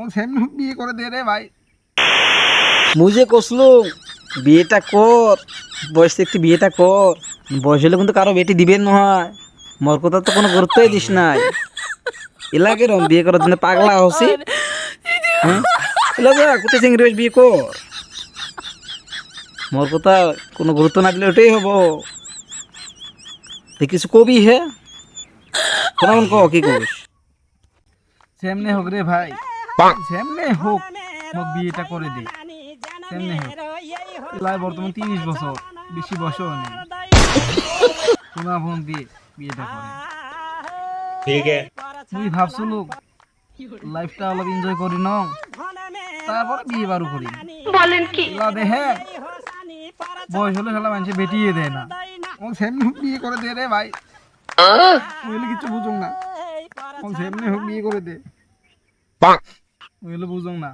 ও সেমনি বিয়ে করে দে রে ভাই। মুঝে কসলু বিয়েটা কর, বয়স দেখতে বিয়েটা কর। বয়স হলে কিন্তু কারো বেটি দিবেন নহয়। মোর কথা তো কোনো গুরুত্বই দিস নাই। এলাকে রম বিয়ে করার জন্য পাগলা হসি। হ্যাঁ এলা যা কোথায় চিংড়ি বেশ বিয়ে কর। মোর কথা কোনো গুরুত্ব না দিলে ওটাই হবো। তুই কিছু কবি হে কোন ক কি কবিস? সেমনে হোক রে ভাই, সেমনে হোক মোক বিয়েটা করে দে। সেমনে হোক এলায় বর্তমান 30 বছর, বেশি বয়সও নেই। সোনা ফোন দিয়ে বিয়েটা করে। ठीक है। তুই ভাবছিলু লাইফটা অলপ এনজয় করি ন, তারপরে বিয়ে বারু করি। বলেন কি এলা দেহে বয়স হলে শালা মানুষে বেটিয়ে দেয় না। ও সেমনি হোক বিয়ে করে দে রে ভাই। ওইলে কিছু বুঝুং না। ও সেমনি হোক বিয়ে করে দে। ওইলে বুঝুং না।